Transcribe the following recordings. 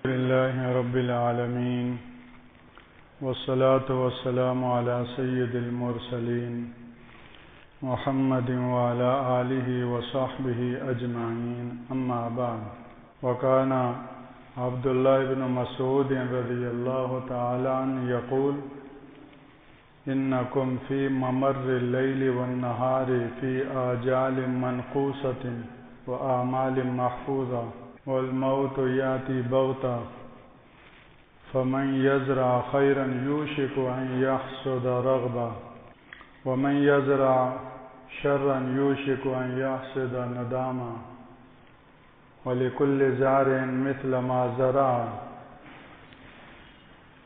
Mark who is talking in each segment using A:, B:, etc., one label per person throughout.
A: لله رب العالمين والصلاة والسلام على سيد المرسلين محمد وعلى آله وصحبه أجمعين أما بعد. وكان عبد الله بن مسعود رضي الله تعالى عنه يقول: إنكم في ممر الليل والنهار في آجال منقوصة وأعمال محفوظة والموت يأتي بغتة فمن يزرع خيرا يوشك أن يحصد رغبة ومن يزرع شرا يوشك أن يحصد ندامة ولكل زارع مثل ما زرع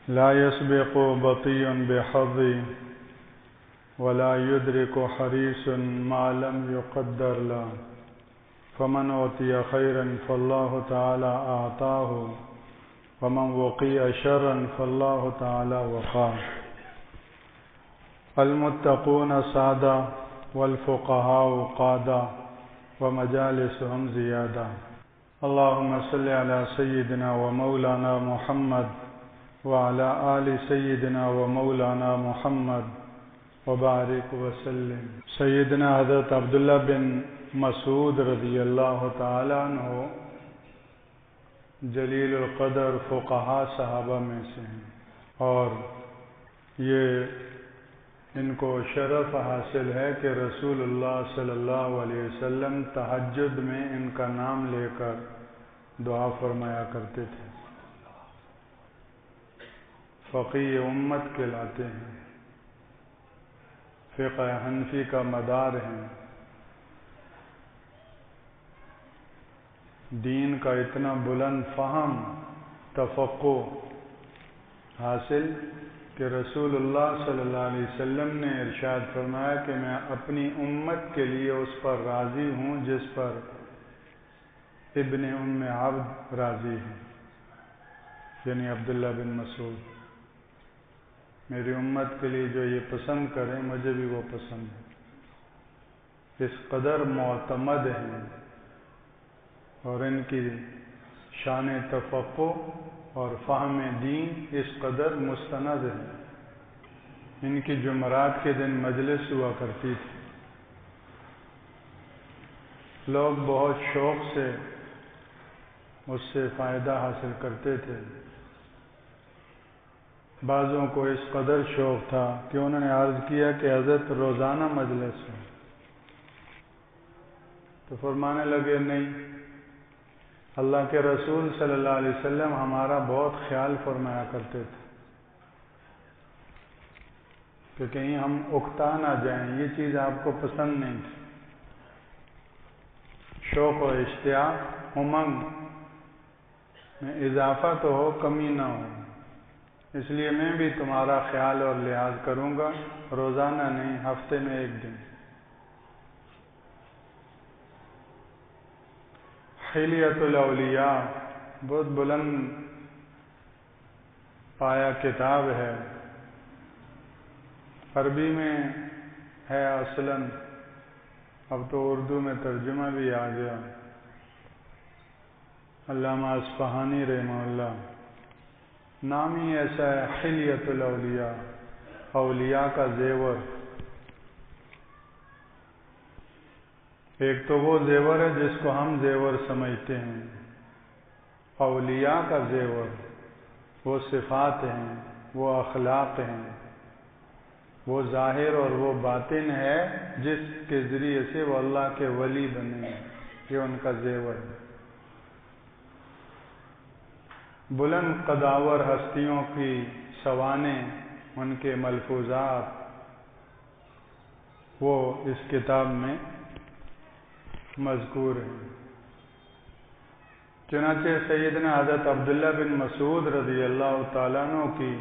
A: لا يسبق بطيء بحظ ولا يدرك حريص ما لم يقدر له فمن أوتي خيرا فالله تعالى أعطاه ومن وقي شرا فالله تعالى وقاه. المتقون سادة والفقهاء قادة ومجالسهم زيادة. اللهم صل على سيدنا ومولانا محمد وعلى آل سيدنا ومولانا محمد وبارك وسلم. سیدنا حضرت عبداللہ بن مسعود رضی اللہ تعالیٰ عنہ جلیل القدر فقہاء صحابہ میں سے ہیں، اور یہ ان کو شرف حاصل ہے کہ رسول اللہ صلی اللہ علیہ وسلم تہجد میں ان کا نام لے کر دعا فرمایا کرتے تھے. فقیہ امت کہلاتے ہیں، فقہ حنفی کا مدار ہیں. دین کا اتنا بلند فہم تفقہ حاصل کہ رسول اللہ صلی اللہ علیہ وسلم نے ارشاد فرمایا کہ میں اپنی امت کے لیے اس پر راضی ہوں جس پر ابن ام عبد راضی ہے، یعنی عبداللہ بن مسعود. میری امت کے لیے جو یہ پسند کریں مجھے بھی وہ پسند ہے. اس قدر معتمد ہیں اور ان کی شان تفقہ اور فہم دین اس قدر مستند ہے. ان کی جمعرات کے دن مجلس ہوا کرتی تھی. لوگ بہت شوق سے اس سے فائدہ حاصل کرتے تھے. بعضوں کو اس قدر شوق تھا کہ انہوں نے عرض کیا کہ حضرت روزانہ مجلس ہے، تو فرمانے لگے نہیں، اللہ کے رسول صلی اللہ علیہ وسلم ہمارا بہت خیال فرمایا کرتے تھے کہ کہیں ہم اکتا نہ جائیں. یہ چیز آپ کو پسند نہیں تھی. شوق و اشتیاق امنگ میں اضافہ تو ہو، کمی نہ ہو. اس لیے میں بھی تمہارا خیال اور لحاظ کروں گا، روزانہ نہیں، ہفتے میں ایک دن. حلیۃ الاولیاء بہت بلند پایا کتاب ہے. عربی میں ہے اصلاً، اب تو اردو میں ترجمہ بھی آ گیا. علامہ اصفہانی رحمہ اللہ، نام ہی ایسا ہے، حلیۃ الاولیاء، اولیاء کا زیور. ایک تو وہ زیور ہے جس کو ہم زیور سمجھتے ہیں. اولیاء کا زیور وہ صفات ہیں، وہ اخلاق ہیں، وہ ظاہر اور وہ باطن ہے جس کے ذریعے سے وہ اللہ کے ولی بنے. یہ ان کا زیور ہے. بلند قداور ہستیوں کی سوانح، ان کے ملفوظات وہ اس کتاب میں مذکور ہیں. چنانچہ سیدنا حضرت عبداللہ بن مسعود رضی اللہ تعالیٰ عنہ کی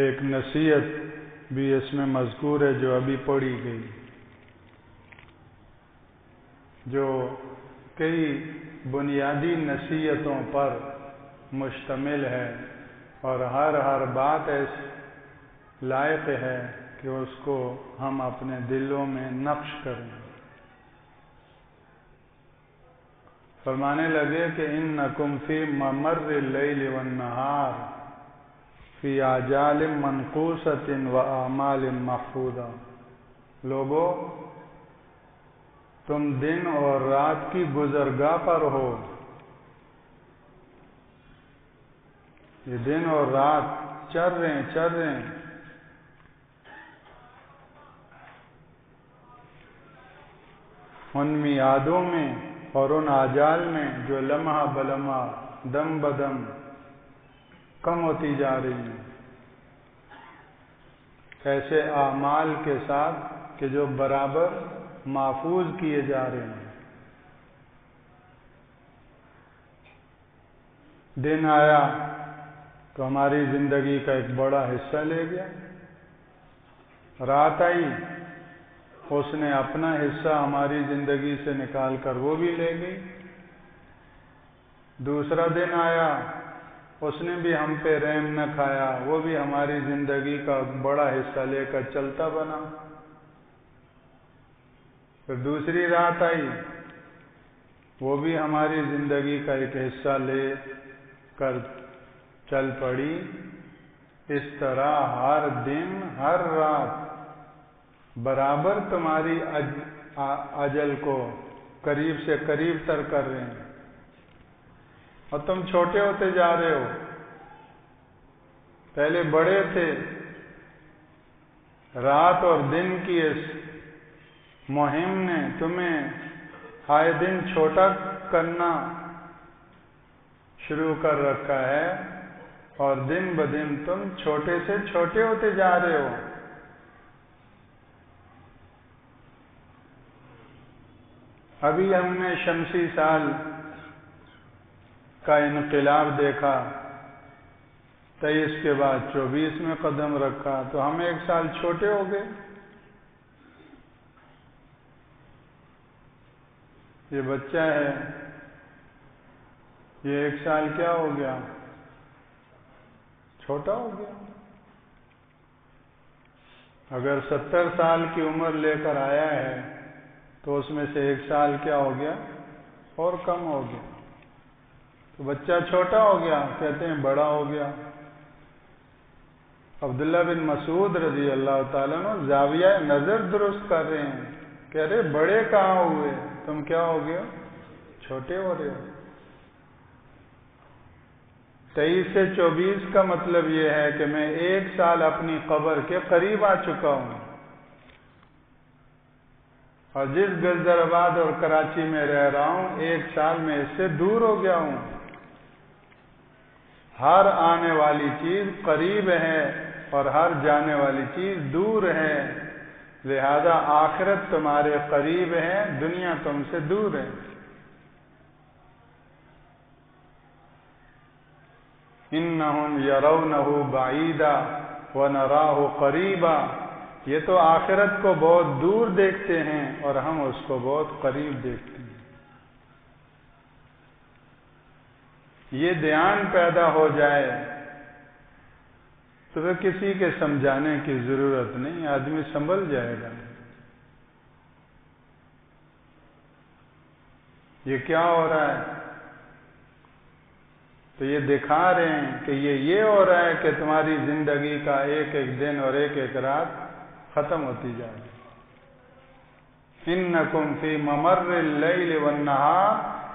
A: ایک نصیحت بھی اس میں مذکور ہے جو ابھی پڑھی گئی، جو کئی بنیادی نصیحتوں پر مشتمل ہے اور ہر بات اس لائق ہے کہ اس کو ہم اپنے دلوں میں نقش کریں. فرمانے لگے کہ انکم فی ممر اللیل والنہار فی آجال منقوصۃ و اعمال محفوظہ، لوگو تم دن اور رات کی گزرگاہ پر ہو. یہ دن اور رات چل رہے ہیں. ان میعادوں میں اور ان آجال میں جو لمحہ بلمحہ دم بدم کم ہوتی جا رہی ہیں، ایسے اعمال کے ساتھ کہ جو برابر محفوظ کیے جا رہے ہیں. دن آیا تو ہماری زندگی کا ایک بڑا حصہ لے گیا، رات آئی اس نے اپنا حصہ ہماری زندگی سے نکال کر وہ بھی لے گئی. دوسرا دن آیا اس نے بھی ہم پہ رحم نہ کھایا، وہ بھی ہماری زندگی کا بڑا حصہ لے کر چلتا بنا. پھر دوسری رات آئی، وہ بھی ہماری زندگی کا ایک حصہ لے کر چل پڑی. اس طرح ہر دن ہر رات برابر تمہاری اجل کو قریب سے قریب تر کر رہے ہیں، اور تم چھوٹے ہوتے جا رہے ہو. پہلے بڑے تھے، رات اور دن کی اس مہم نے تمہیں آئے دن چھوٹا کرنا شروع کر رکھا ہے، اور دن بدن تم چھوٹے سے چھوٹے ہوتے جا رہے ہو. ابھی ہم نے شمسی سال کا انقلاب دیکھا، 23 کے بعد 24 میں قدم رکھا تو ہم ایک سال چھوٹے ہو گئے. یہ بچہ ہے، یہ ایک سال کیا ہو گیا؟ چھوٹا ہو گیا. اگر 70 سال کی عمر لے کر آیا ہے تو اس میں سے ایک سال کیا ہو گیا؟ اور کم ہو گیا. تو بچہ چھوٹا ہو گیا، کہتے ہیں بڑا ہو گیا. عبداللہ بن مسعود رضی اللہ تعالیٰ عنہ زاویہ نظر درست کر رہے ہیں، کہہ رہے بڑے کہاں ہوئے، تم کیا ہو گئے؟ چھوٹے ہو رہے ہو. 23 سے 24 کا مطلب یہ ہے کہ میں ایک سال اپنی قبر کے قریب آ چکا ہوں، اور جس گلزر آباد اور کراچی میں رہ رہا ہوں ایک سال میں اس سے دور ہو گیا ہوں. ہر آنے والی چیز قریب ہے اور ہر جانے والی چیز دور ہے، لہذا آخرت تمہارے قریب ہے، دنیا تم سے دور ہے. انہم یرونہ بعیدا ونراہ قریبا، یہ تو آخرت کو بہت دور دیکھتے ہیں اور ہم اس کو بہت قریب دیکھتے ہیں. یہ دھیان پیدا ہو جائے تو پھر کسی کے سمجھانے کی ضرورت نہیں، آدمی سنبھل جائے گا. یہ کیا ہو رہا ہے؟ تو یہ دکھا رہے ہیں کہ یہ ہو رہا ہے کہ تمہاری زندگی کا ایک ایک دن اور ایک ایک رات ختم ہوتی جا رہی. انکم فی ممر اللیل والنہار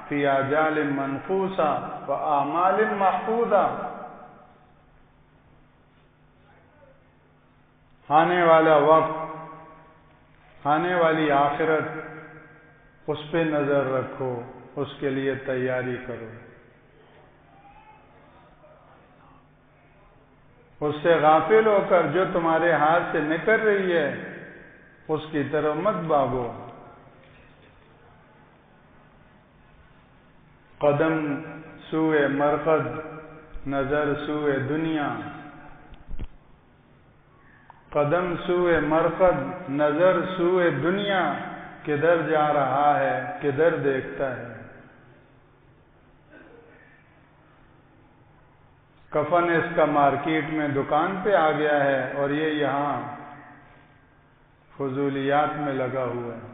A: فی آجال منقوصہ و اعمال محفوظہ. آنے والا وقت، آنے والی آخرت، اس پہ نظر رکھو، اس کے لیے تیاری کرو. اس سے غافل ہو کر جو تمہارے ہاتھ سے نکل رہی ہے اس کی طرف مت بھاگو. قدم سوئے مرقد، نظر سوئے دنیا. قدم سوئے مرقد، نظر سوئے دنیا. کدھر جا رہا ہے، کدھر دیکھتا ہے. کفن اس کا مارکیٹ میں دکان پہ آ گیا ہے اور یہ یہاں فضولیات میں لگا ہوا ہے.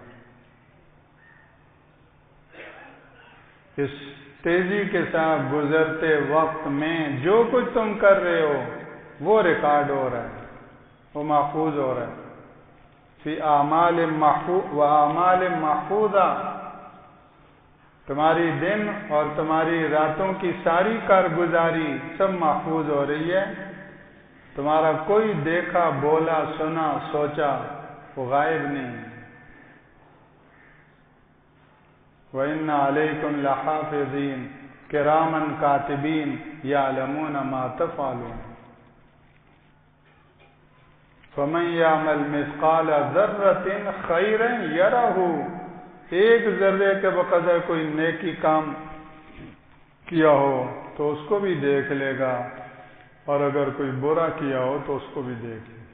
A: اس تیزی کے ساتھ گزرتے وقت میں جو کچھ تم کر رہے ہو وہ ریکارڈ ہو رہا ہے، وہ محفوظ ہو رہا ہے۔ فی اعمال محفوظہ، تمہاری دن اور تمہاری راتوں کی ساری کارگزاری سب محفوظ ہو رہی ہے۔ تمہارا کوئی دیکھا، بولا، سنا، سوچا وہ غائب نہیں۔ وَإِنَّ عَلَيْكُمْ لَحَافِظِينَ كِرَامًا كَاتِبِينَ يَعْلَمُونَ مَا تَفْعَلُونَ فَمَنْ يَعْمَلْ مِثْقَالَ ذَرَّةٍ خَيْرًا يَرَهُ، ایک ذرے کے بقدر کوئی نیکی کام کیا ہو تو اس کو بھی دیکھ لے گا، اور اگر کوئی برا کیا ہو تو اس کو بھی دیکھ لے گا۔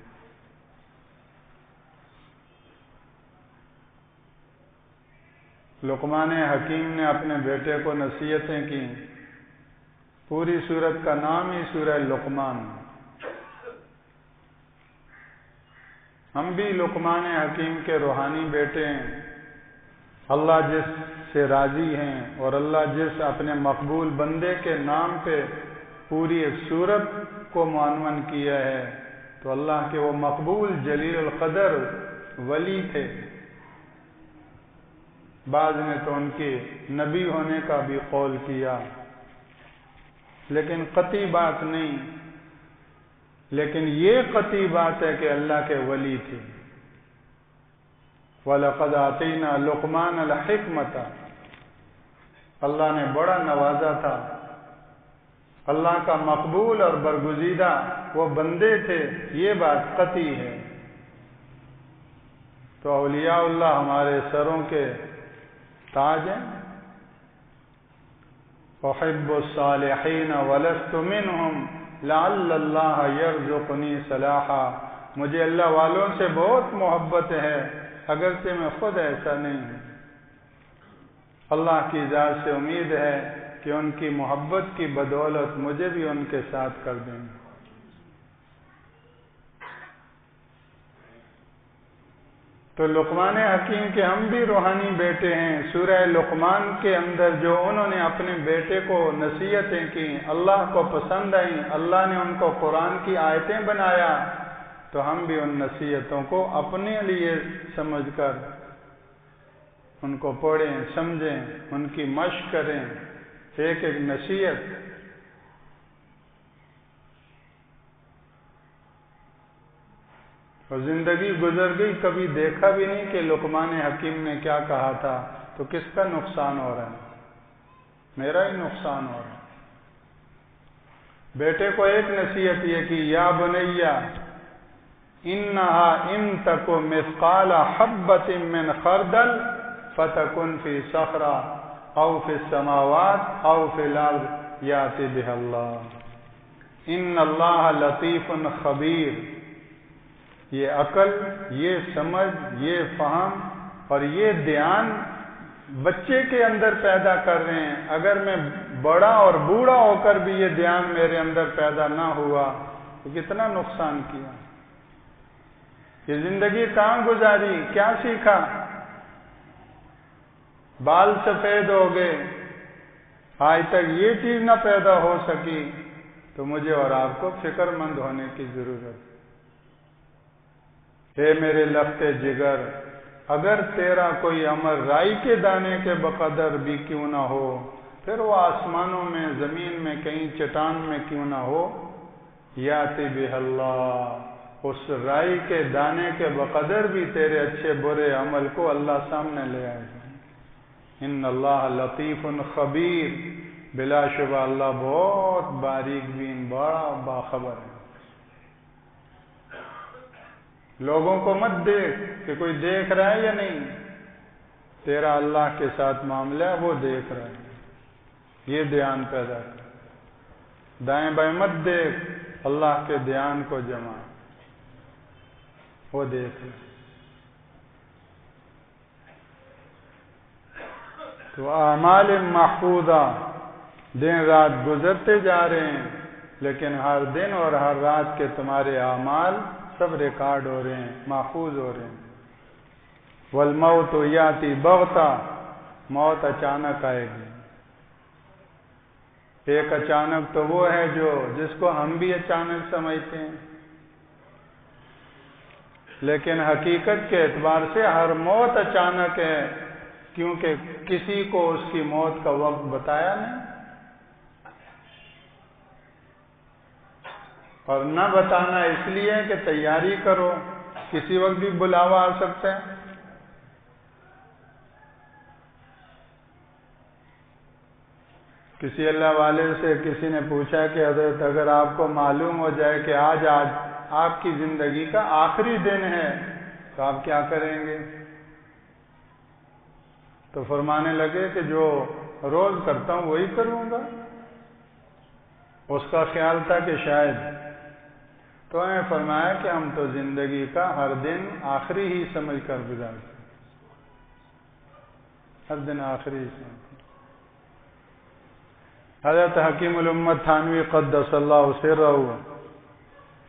A: لقمان حکیم نے اپنے بیٹے کو نصیحتیں کی۔ پوری سورت کا نام ہی سورہ لقمان۔ ہم بھی لقمان حکیم کے روحانی بیٹے ہیں۔ اللہ جس سے راضی ہیں اور اللہ جس اپنے مقبول بندے کے نام پہ پوری ایک سورت کو معنون کیا ہے، تو اللہ کے وہ مقبول جلیل القدر ولی تھے۔ بعض نے تو ان کے نبی ہونے کا بھی قول کیا، لیکن قطعی بات نہیں۔ لیکن یہ قطعی بات ہے کہ اللہ کے ولی تھے۔ وَلَقَدْ آتَيْنَا لُقْمَانَ الْحِكْمَةَ، اللہ نے بڑا نوازا تھا۔ اللہ کا مقبول اور برگزیدہ وہ بندے تھے، یہ بات قطعی ہے۔ تو اولیاء اللہ ہمارے سروں کے تاج ہیں۔ احب الصالحین ولست منہم لعل اللہ یرزقنی صلاحا، مجھے اللہ والوں سے بہت محبت ہے اگرچہ میں خود ایسا نہیں ہوں۔ اللہ کی ذات سے امید ہے کہ ان کی محبت کی بدولت مجھے بھی ان کے ساتھ کر دیں۔ تو لقمان حکیم کے ہم بھی روحانی بیٹے ہیں۔ سورہ لقمان کے اندر جو انہوں نے اپنے بیٹے کو نصیحتیں کی، اللہ کو پسند آئیں، اللہ نے ان کو قرآن کی آیتیں بنایا، تو ہم بھی ان نصیحتوں کو اپنے لیے سمجھ کر ان کو پڑھیں، سمجھیں، ان کی مشق کریں، ایک ایک نصیحت۔ اور زندگی گزر گئی، کبھی دیکھا بھی نہیں کہ لقمان حکیم نے کیا کہا تھا، تو کس کا نقصان ہو رہا ہے؟ میرا ہی نقصان ہو رہا ہے۔ بیٹے کو ایک نصیحت یہ کی، یا بنیا انہا ان تک مثقال حبۃ من خردل فتکن فی صخرہ او فی السماوات او فی الارض یأتی بہ اللہ ان اللہ لطیف خبیر۔ یہ عقل، یہ سمجھ، یہ فہم اور یہ دھیان بچے کے اندر پیدا کر رہے ہیں۔ اگر میں بڑا اور بوڑھا ہو کر بھی یہ دھیان میرے اندر پیدا نہ ہوا تو کتنا نقصان کیا۔ یہ زندگی کہاں گزاری، کیا سیکھا؟ بال سفید ہو گئے، آج تک یہ چیز نہ پیدا ہو سکی، تو مجھے اور آپ کو فکر مند ہونے کی ضرورت ہے۔ اے میرے لخت جگر، اگر تیرا کوئی عمل رائی کے دانے کے بقدر بھی کیوں نہ ہو، پھر وہ آسمانوں میں، زمین میں، کہیں چٹان میں کیوں نہ ہو، یاتی بہ اللہ، اس رائی کے دانے کے بقدر بھی تیرے اچھے برے عمل کو اللہ سامنے لے آئے گا۔ ان اللہ لطیف خبیر، بلا شبہ اللہ بہت باریک بین، بڑا باخبر ہے۔ لوگوں کو مت دیکھ کہ کوئی دیکھ رہا ہے یا نہیں، تیرا اللہ کے ساتھ معاملہ ہے، وہ دیکھ رہا ہے، یہ دھیان پیدا کر۔ دائیں بائیں مت دیکھ، اللہ کے دھیان کو جما، وہ دیکھ رہا ہے۔ تو اعمال محفوظہ دن رات گزرتے جا رہے ہیں، لیکن ہر دن اور ہر رات کے تمہارے اعمال سب ریکارڈ ہو رہے ہیں، محفوظ ہو رہے ہیں۔ والموت یاتی بغتہ، موت اچانک آئے گی۔ ایک اچانک تو وہ ہے جس کو ہم بھی اچانک سمجھتے ہیں، لیکن حقیقت کے اعتبار سے ہر موت اچانک ہے، کیونکہ کسی کو اس کی موت کا وقت بتایا نہیں، اور نہ بتانا اس لیے کہ تیاری کرو، کسی وقت بھی بلاوا آ سکتا ہے۔ کسی اللہ والے سے کسی نے پوچھا کہ حضرت اگر آپ کو معلوم ہو جائے کہ آج آپ کی زندگی کا آخری دن ہے تو آپ کیا کریں گے؟ تو فرمانے لگے کہ جو روز کرتا ہوں وہی کروں گا۔ اس کا خیال تھا کہ شاید، تو میں نے فرمایا کہ ہم تو زندگی کا ہر دن آخری ہی سمجھ کر گزارتے ہیں، ہر دن آخری ہی سمجھ کر۔ حضرت حکیم الامت تھانوی قدس اللہ سرہ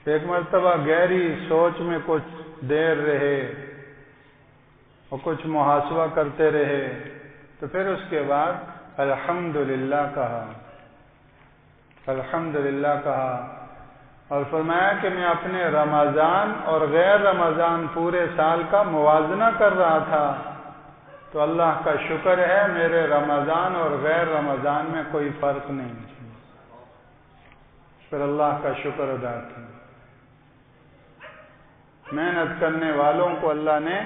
A: ایک مرتبہ گہری سوچ میں کچھ دیر رہے اور کچھ محاسبہ کرتے رہے، تو پھر اس کے بعد الحمدللہ کہا، الحمدللہ کہا، اور فرمایا کہ میں اپنے رمضان اور غیر رمضان پورے سال کا موازنہ کر رہا تھا، تو اللہ کا شکر ہے میرے رمضان اور غیر رمضان میں کوئی فرق نہیں، پھر اللہ کا شکر ادا کیا۔ محنت کرنے والوں کو اللہ نے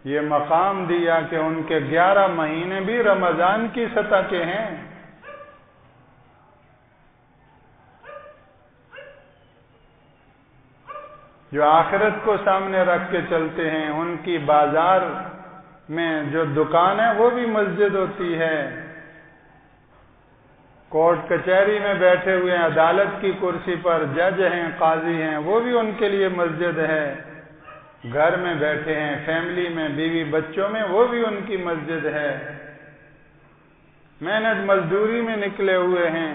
A: یہ مقام دیا کہ ان کے 11 مہینے بھی رمضان کی سطح کے ہیں۔ جو آخرت کو سامنے رکھ کے چلتے ہیں، ان کی بازار میں جو دکان ہے وہ بھی مسجد ہوتی ہے، کورٹ کچہری میں بیٹھے ہوئے ہیں، عدالت کی کرسی پر جج ہیں، قاضی ہیں، وہ بھی ان کے لیے مسجد ہے، گھر میں بیٹھے ہیں، فیملی میں، بیوی بچوں میں، وہ بھی ان کی مسجد ہے، محنت مزدوری میں نکلے ہوئے ہیں،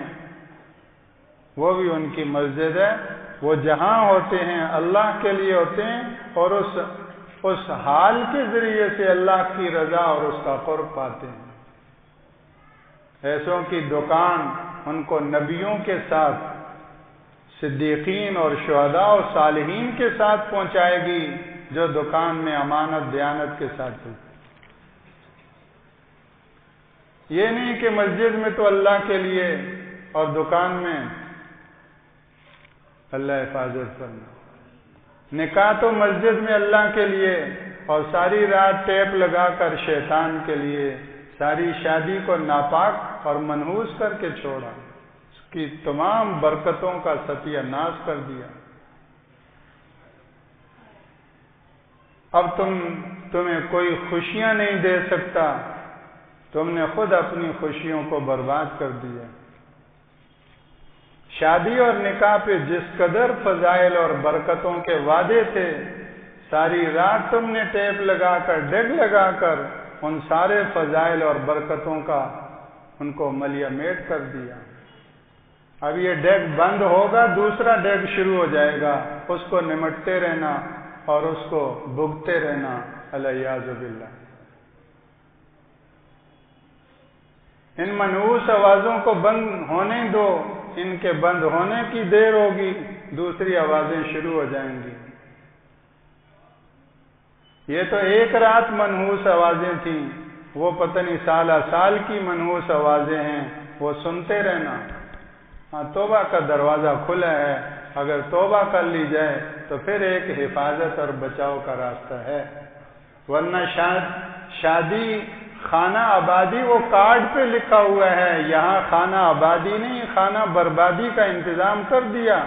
A: وہ بھی ان کی مسجد ہے۔ وہ جہاں ہوتے ہیں اللہ کے لیے ہوتے ہیں، اور اس حال کے ذریعے سے اللہ کی رضا اور اس کا قرب پاتے ہیں۔ ایسوں کی دکان ان کو نبیوں کے ساتھ، صدیقین اور شہداء اور صالحین کے ساتھ پہنچائے گی، جو دکان میں امانت دیانت کے ساتھ چلتی۔ یہ نہیں کہ مسجد میں تو اللہ کے لیے اور دکان میں اللہ حفاظت کرنا۔ نکاح تو مسجد میں اللہ کے لیے، اور ساری رات ٹیپ لگا کر شیطان کے لیے، ساری شادی کو ناپاک اور منحوس کر کے چھوڑا، اس کی تمام برکتوں کا ستیہ ناش کر دیا۔ اب تمہیں کوئی خوشیاں نہیں دے سکتا، تم نے خود اپنی خوشیوں کو برباد کر دیا۔ شادی اور نکاح پہ جس قدر فضائل اور برکتوں کے وعدے تھے، ساری رات تم نے ٹیپ لگا کر، ڈگ لگا کر ان سارے فضائل اور برکتوں کا ان کو ملیہ میٹ کر دیا۔ اب یہ ڈگ بند ہوگا، دوسرا ڈگ شروع ہو جائے گا، اس کو نمٹتے رہنا اور اس کو بھگتے رہنا، الیاذ باللہ۔ ان منحوس آوازوں کو بند ہونے دو، ان کے بند ہونے کی دیر ہوگی، دوسری آوازیں شروع ہو جائیں گی۔ یہ تو ایک رات منحوس آوازیں تھیں، وہ پتہ نہیں سالہ سال کی منحوس آوازیں ہیں، وہ سنتے رہنا۔ ہاں، توبہ کا دروازہ کھلا ہے، اگر توبہ کر لی جائے تو پھر ایک حفاظت اور بچاؤ کا راستہ ہے، ورنہ شادی خانہ آبادی وہ کارڈ پہ لکھا ہوا ہے، یہاں خانہ آبادی نہیں، خانہ بربادی کا انتظام کر دیا۔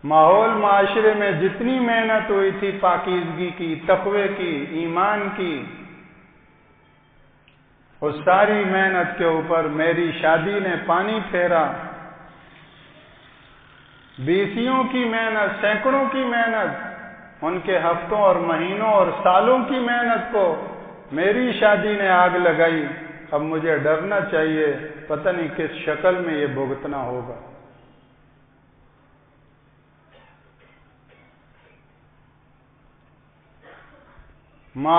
A: ماحول معاشرے میں جتنی محنت ہوئی تھی پاکیزگی کی، تقوی کی، ایمان کی، اس ساری محنت کے اوپر میری شادی نے پانی پھیرا۔ بیسیوں کی محنت، سینکڑوں کی محنت، ان کے ہفتوں اور مہینوں اور سالوں کی محنت کو میری شادی نے آگ لگائی۔ اب مجھے ڈرنا چاہیے، پتہ نہیں کس شکل میں یہ بھگتنا ہوگا۔ ما